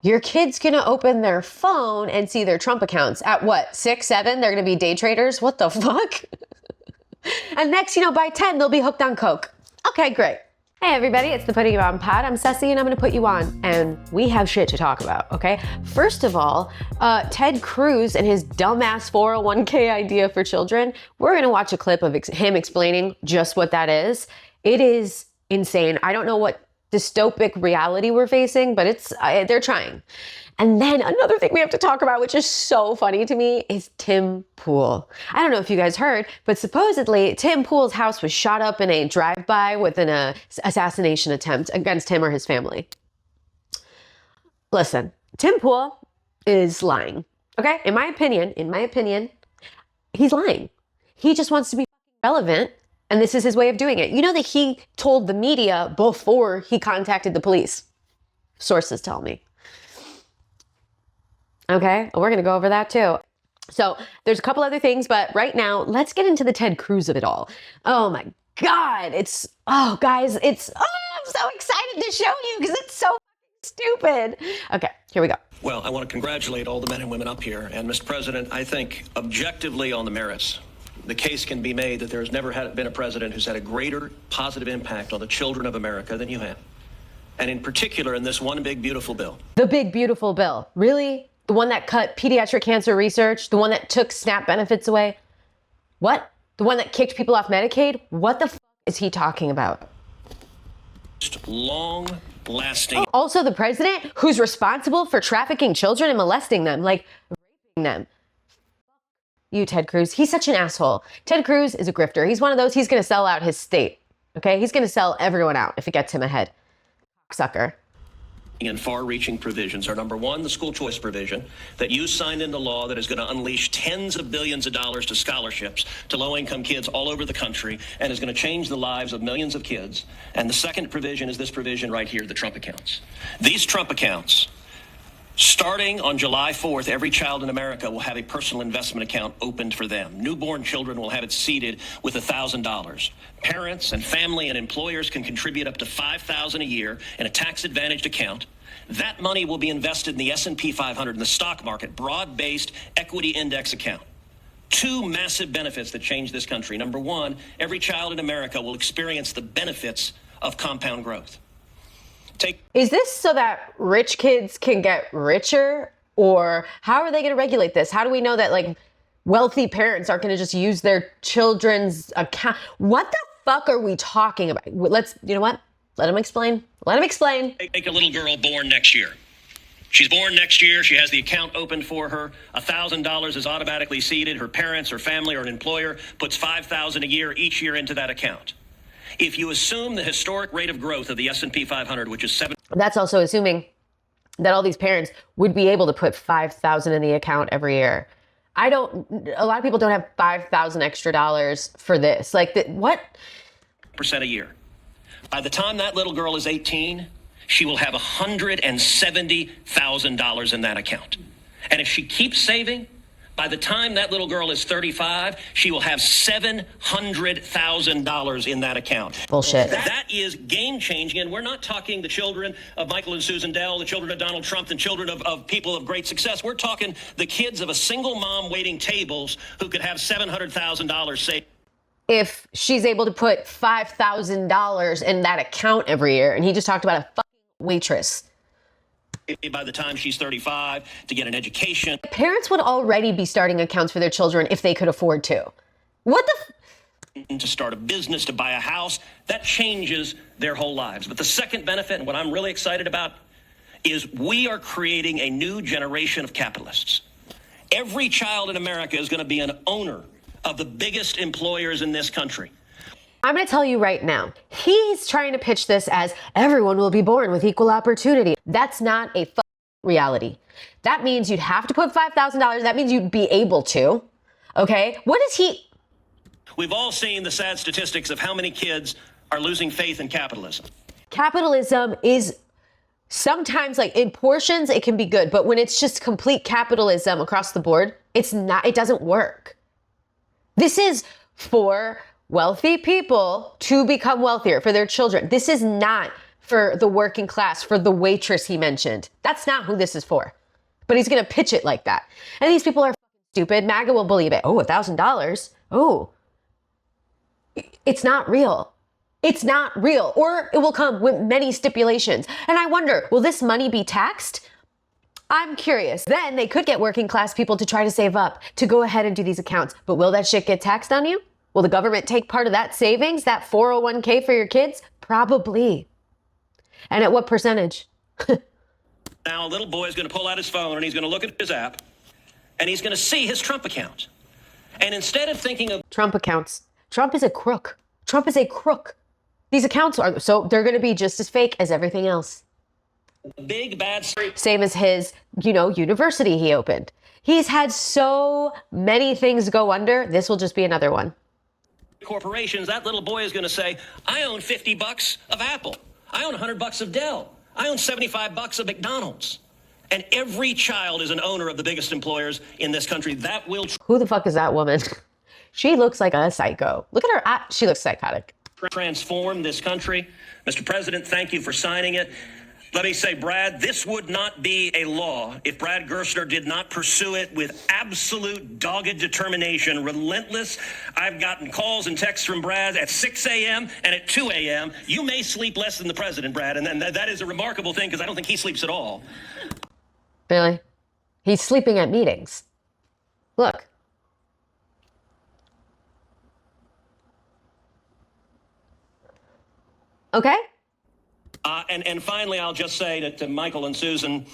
Your kid's gonna open their phone and see their Trump accounts at what, 6, 7? They're gonna be day traders? What the fuck? And next, by 10, they'll be hooked on Coke. Okay, great. Hey everybody, it's the Putting You On Pod. I'm Ceci and I'm gonna put you on, and we have shit to talk about, okay? First of all, Ted Cruz and his dumbass 401k idea for children. We're gonna watch a clip of him explaining just what that is. It is insane. I don't know what dystopic reality we're facing, but they're trying. And then another thing we have to talk about, which is so funny to me, is Tim Pool. I don't know if you guys heard, but supposedly Tim Pool's house was shot up in a drive-by with an assassination attempt against him or his family. Listen, Tim Pool is lying, okay? In my opinion, he's lying. He just wants to be relevant, and this is his way of doing it. You know that he told the media before he contacted the police. Sources tell me. Okay, we're gonna go over that too. So there's a couple other things, but right now, let's get into the Ted Cruz of it all. Oh my God, I'm so excited to show you because it's so stupid. Okay, here we go. Well, I want to congratulate all the men and women up here. And Mr. President, I think objectively on the merits, the case can be made that there's never been a president who's had a greater positive impact on the children of America than you have. And in particular, in this one big, beautiful bill. The big, beautiful bill. Really? The one that cut pediatric cancer research? The one that took SNAP benefits away? What? The one that kicked people off Medicaid? What the f is he talking about? Long-lasting. Also the president who's responsible for trafficking children and molesting them, like raping them. You, Ted Cruz. He's such an asshole. Ted Cruz is a grifter. He's one of those, he's going to sell out his state. Okay? He's going to sell everyone out if it gets him ahead. Sucker. And far-reaching provisions are, number one, the school choice provision that you signed into law that is going to unleash tens of billions of dollars to scholarships to low-income kids all over the country and is going to change the lives of millions of kids. And the second provision is this provision right here, the Trump accounts. These Trump accounts, starting on July 4th, every child in America will have a personal investment account opened for them. Newborn children will have it seeded with $1,000. Parents and family and employers can contribute up to $5,000 a year in a tax-advantaged account. That money will be invested in the S&P 500 in the stock market, broad-based equity index account. Two massive benefits that change this country. Number one, every child in America will experience the benefits of compound growth. Is this so that rich kids can get richer? Or how are they going to regulate this? How do we know that wealthy parents aren't going to just use their children's account? What the fuck are we talking about? You know what? Let him explain. Take a little girl born next year. She's born next year. She has the account opened for her. $1,000 is automatically seeded. Her parents or family or an employer puts $5,000 a year each year into that account. If you assume the historic rate of growth of the S&P 500, which is 7... That's also assuming that all these parents would be able to put $5,000 in the account every year. A lot of people don't have $5,000 extra dollars for this. What? ...percent a year. By the time that little girl is 18, she will have $170,000 in that account. And if she keeps saving, by the time that little girl is 35, she will have $700,000 in that account. Bullshit. That is game-changing, and we're not talking the children of Michael and Susan Dell, the children of Donald Trump, the children of people of great success. We're talking the kids of a single mom waiting tables who could have $700,000 saved. If she's able to put $5,000 in that account every year, and he just talked about a fucking waitress. By the time she's 35, to get an education. Parents would already be starting accounts for their children if they could afford to. What the to start a business, to buy a house, that changes their whole lives. But the second benefit, and what I'm really excited about, is we are creating a new generation of capitalists. Every child in America is going to be an owner of the biggest employers in this country. I'm going to tell you right now, he's trying to pitch this as everyone will be born with equal opportunity. That's not a reality. That means you'd have to put $5,000. That means you'd be able to. Okay? What is he? We've all seen the sad statistics of how many kids are losing faith in capitalism. Capitalism is sometimes, in portions, it can be good. But when it's just complete capitalism across the board, it doesn't work. This is for wealthy people to become wealthier for their children. This is not for the working class, for the waitress he mentioned. That's not who this is for. But he's going to pitch it like that. And these people are stupid. MAGA will believe it. Oh, $1,000. Oh, it's not real. It's not real. Or it will come with many stipulations. And I wonder, will this money be taxed? I'm curious. Then they could get working class people to try to save up, to go ahead and do these accounts. But will that shit get taxed on you? Will the government take part of that savings, that 401k for your kids? Probably. And at what percentage? Now, a little boy is going to pull out his phone and he's going to look at his app and he's going to see his Trump account. And instead of thinking of Trump accounts. Trump is a crook. Trump is a crook. These accounts are, so they're going to be just as fake as everything else. big bad Same as his, university he opened. He's had so many things go under. This will just be another one. corporations, that little boy is going to say, I own $50 of Apple. I own $100 of Dell. I own $75 of McDonald's. And every child is an owner of the biggest employers in this country. That will Who the fuck is that woman? She looks like a psycho. Look at her. She looks psychotic. transform this country. Mr. President, thank you for signing it. Let me say, Brad, this would not be a law if Brad Gerstner did not pursue it with absolute dogged determination, relentless. I've gotten calls and texts from Brad at 6 a.m. and at 2 a.m. You may sleep less than the president, Brad, and that is a remarkable thing because I don't think he sleeps at all. Really? He's sleeping at meetings. Look. Okay? And finally, I'll just say to Michael and Susan,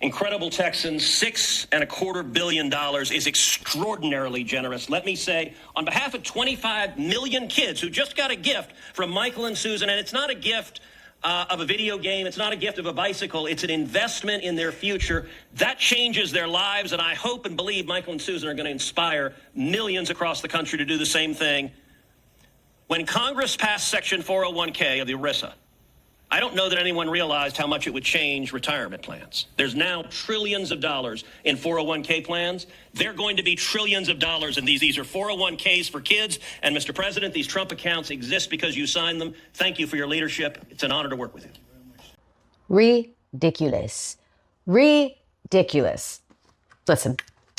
incredible Texans, $6.25 billion is extraordinarily generous. Let me say, on behalf of 25 million kids who just got a gift from Michael and Susan, and it's not a gift of a video game, it's not a gift of a bicycle, it's an investment in their future. That changes their lives, and I hope and believe Michael and Susan are going to inspire millions across the country to do the same thing. When Congress passed Section 401k of the ERISA, I don't know that anyone realized how much it would change retirement plans. There's now trillions of dollars in 401k plans. They're going to be trillions of dollars in these. These are 401ks for kids. And Mr. President, these Trump accounts exist because you signed them. Thank you for your leadership. It's an honor to work with you. Ridiculous. Ridiculous. Listen,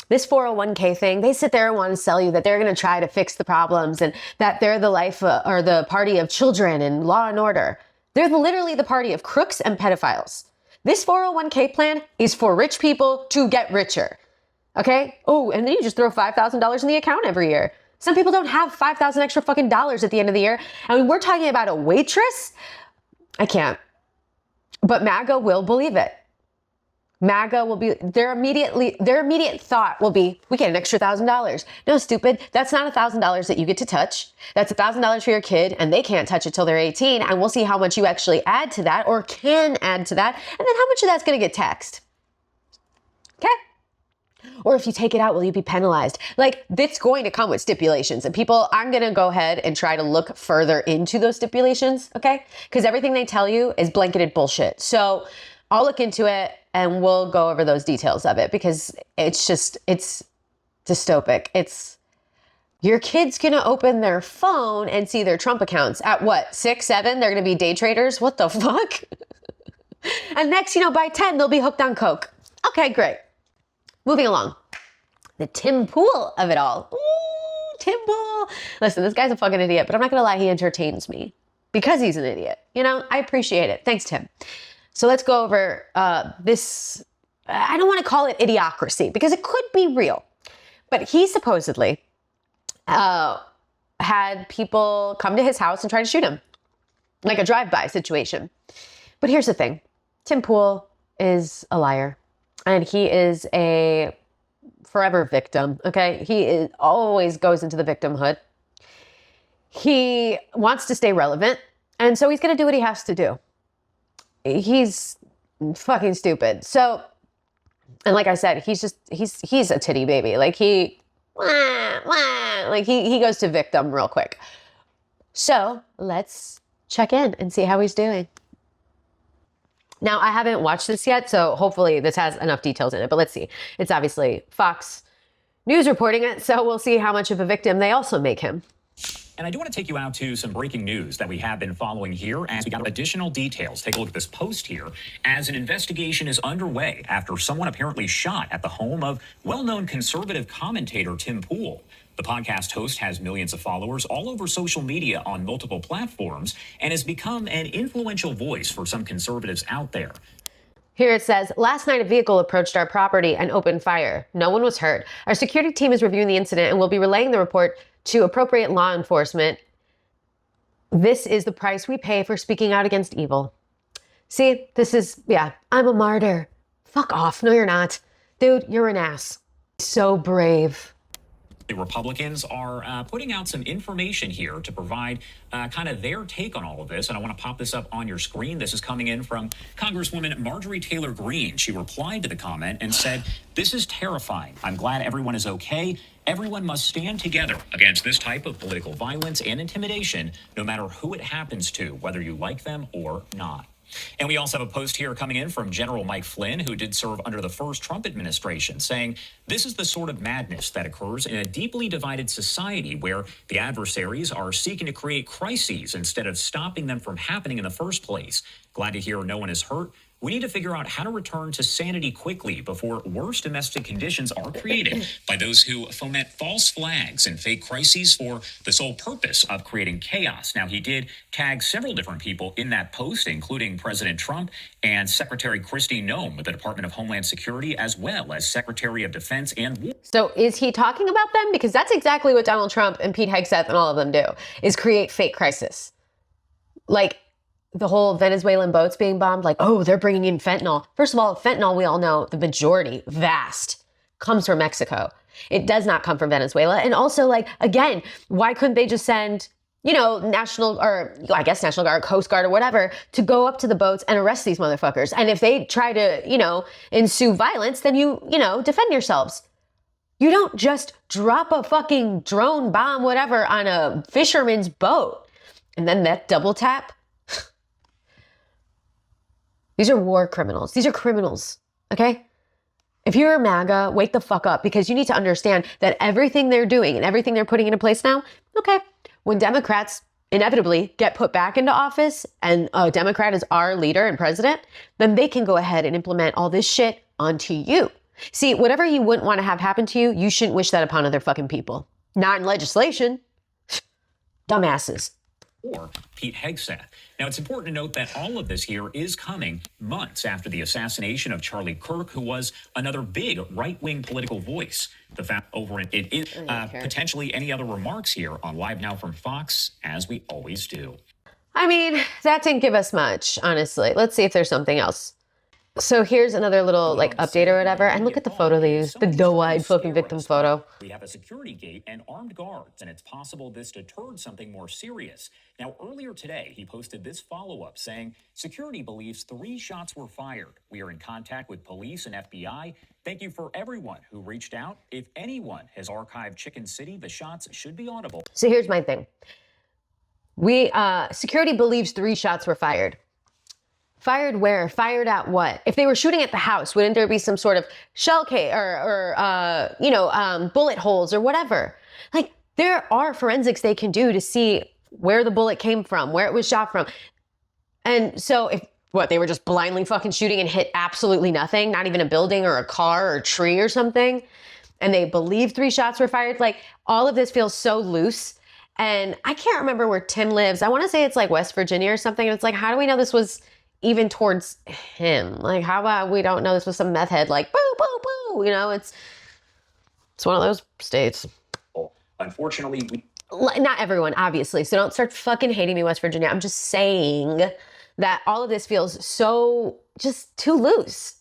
this 401k thing, they sit there and want to sell you that they're going to try to fix the problems and that they're the life or the party of children and law and order. They're literally the party of crooks and pedophiles. This 401k plan is for rich people to get richer. Okay? Oh, and then you just throw $5,000 in the account every year. Some people don't have 5,000 extra fucking dollars at the end of the year. I mean, we're talking about a waitress. I can't. But MAGA will believe it. MAGA will be, their immediate thought will be, we get an extra $1,000. No, stupid. That's not $1,000 that you get to touch. That's $1,000 for your kid, and they can't touch it till they're 18. And we'll see how much you actually add to that or can add to that. And then how much of that's going to get taxed. Okay? Or if you take it out, will you be penalized? Like, it's going to come with stipulations. And people, I'm going to go ahead and try to look further into those stipulations, okay? Because everything they tell you is blanketed bullshit. So I'll look into it and we'll go over those details of it because it's dystopic. It's your kid's going to open their phone and see their Trump accounts at what, 6, 7? They're going to be day traders? What the fuck? And next, by 10, they'll be hooked on Coke. Okay, great. Moving along. The Tim Pool of it all. Ooh, Tim Pool. Listen, this guy's a fucking idiot, but I'm not going to lie, he entertains me because he's an idiot. I appreciate it. Thanks, Tim. So let's go over this. I don't want to call it idiocracy because it could be real. But he supposedly had people come to his house and try to shoot him. Like a drive-by situation. But here's the thing. Tim Pool is a liar. And he is a forever victim, okay? He always goes into the victimhood. He wants to stay relevant. And so he's going to do what he has to do. He's fucking stupid. So, and like I said, he's a titty baby. Like he goes to victim real quick. So let's check in and see how he's doing. Now, I haven't watched this yet, so hopefully this has enough details in it, but let's see. It's obviously Fox News reporting it, so we'll see how much of a victim they also make him. And I do want to take you out to some breaking news that we have been following here as we got additional details. Take a look at this post here as an investigation is underway after someone apparently shot at the home of well-known conservative commentator Tim Pool. The podcast host has millions of followers all over social media on multiple platforms and has become an influential voice for some conservatives out there. Here it says, last night a vehicle approached our property and opened fire. No one was hurt. Our security team is reviewing the incident and will be relaying the report to appropriate law enforcement. This is the price we pay for speaking out against evil. See, I'm a martyr. Fuck off. No, you're not. Dude, you're an ass. So brave. The Republicans are putting out some information here to provide kind of their take on all of this. And I want to pop this up on your screen. This is coming in from Congresswoman Marjorie Taylor Greene. She replied to the comment and said, "This is terrifying. I'm glad everyone is okay. Everyone must stand together against this type of political violence and intimidation, no matter who it happens to, whether you like them or not." And we also have a post here coming in from General Mike Flynn, who did serve under the first Trump administration, saying this is the sort of madness that occurs in a deeply divided society where the adversaries are seeking to create crises instead of stopping them from happening in the first place. Glad to hear no one is hurt. We need to figure out how to return to sanity quickly before worse domestic conditions are created by those who foment false flags and fake crises for the sole purpose of creating chaos. Now, he did tag several different people in that post, including President Trump and Secretary Kristi Noem with the Department of Homeland Security, as well as Secretary of Defense and War. So is he talking about them? Because that's exactly what Donald Trump and Pete Hegseth and all of them do, is create fake crisis. Like, the whole Venezuelan boats being bombed, like, oh, they're bringing in fentanyl. First of all, fentanyl, we all know the majority, vast, comes from Mexico. It does not come from Venezuela. And also, like, again, why couldn't they just send, National Guard, Coast Guard or whatever to go up to the boats and arrest these motherfuckers? And if they try to, ensue violence, then you defend yourselves. You don't just drop a fucking drone bomb, whatever, on a fisherman's boat. And then that double tap. These are war criminals. These are criminals, okay? If you're MAGA, wake the fuck up, because you need to understand that everything they're doing and everything they're putting into place now, okay, when Democrats inevitably get put back into office and a Democrat is our leader and president, then they can go ahead and implement all this shit onto you. See, whatever you wouldn't want to have happen to you, you shouldn't wish that upon other fucking people. Not in legislation. Dumbasses. Or Pete Hegseth. Now, it's important to note that all of this here is coming months after the assassination of Charlie Kirk, who was another big right-wing political voice. The fact over it is potentially any other remarks here on Live Now from Fox, as we always do. I mean, that didn't give us much, honestly. Let's see if there's something else. So here's another little update or whatever. And look at the photo they used, the doe-eyed fucking victim photo. We have a security gate and armed guards, and it's possible this deterred something more serious. Now, earlier today, he posted this follow-up saying, security believes 3 shots were fired. We are in contact with police and FBI. Thank you for everyone who reached out. If anyone has archived Chicken City, the shots should be audible. So here's my thing. Security believes 3 shots were fired. Fired where? Fired at what? If they were shooting at the house, wouldn't there be some sort of shell case or bullet holes or whatever? Like, there are forensics they can do to see where the bullet came from, where it was shot from. And so they were just blindly fucking shooting and hit absolutely nothing, not even a building or a car or a tree or something, and they believe 3 shots were fired. Like, all of this feels so loose. And I can't remember where Tim lives. I want to say it's like West Virginia or something. And it's like, how do we know this was even towards him? Like, how about we don't know this was some meth head, like, boo, boo, boo, it's one of those states. Unfortunately, not everyone, obviously, so don't start fucking hating me, West Virginia. I'm just saying that all of this feels so just too loose.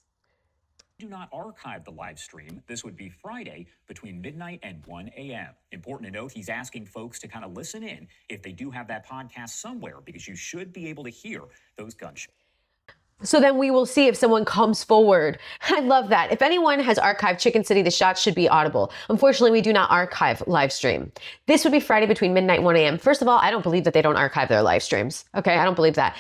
Do not archive the live stream. This would be Friday between midnight and 1 a.m. Important to note, he's asking folks to kind of listen in if they do have that podcast somewhere, because you should be able to hear those gunshots. So then we will see if someone comes forward. I love that. If anyone has archived Chicken City, the shots should be audible. Unfortunately, we do not archive live stream. This would be Friday between midnight and 1 a.m. First of all, I don't believe that they don't archive their live streams. Okay, I don't believe that.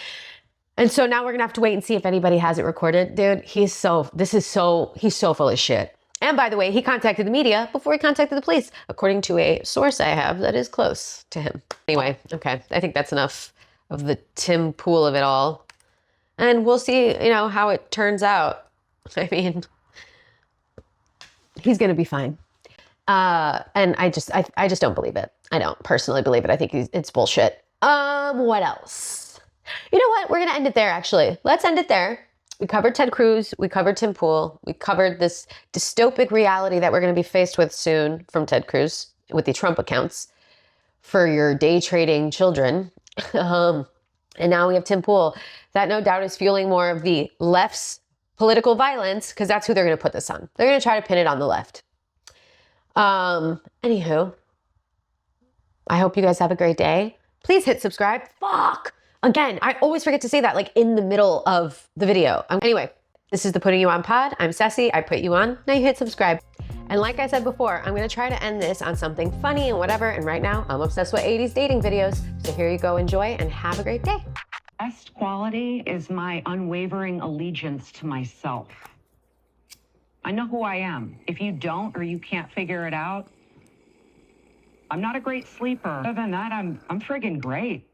And so now we're gonna have to wait and see if anybody has it recorded. Dude, he's so full of shit. And by the way, he contacted the media before he contacted the police, according to a source I have that is close to him. Anyway, okay, I think that's enough of the Tim Pool of it all. And we'll see, how it turns out. I mean, he's going to be fine. And I just don't believe it. I don't personally believe it. I think it's bullshit. What else? You know what? We're going to end it there, actually. Let's end it there. We covered Ted Cruz. We covered Tim Pool. We covered this dystopic reality that we're going to be faced with soon from Ted Cruz with the Trump accounts for your day trading children. And now we have Tim Pool. That no doubt is fueling more of the left's political violence, because that's who they're going to put this on. They're going to try to pin it on the left. Anywho, I hope you guys have a great day. Please hit subscribe. Fuck. Again, I always forget to say that, like, in the middle of the video. Anyway, this is the Putting You On pod. I'm Ceci. I put you on. Now you hit subscribe. And like I said before, I'm going to try to end this on something funny and whatever. And right now, I'm obsessed with 80s dating videos. So here you go. Enjoy and have a great day. Best quality is my unwavering allegiance to myself. I know who I am. If you don't or you can't figure it out, I'm not a great sleeper. Other than that, I'm friggin' great.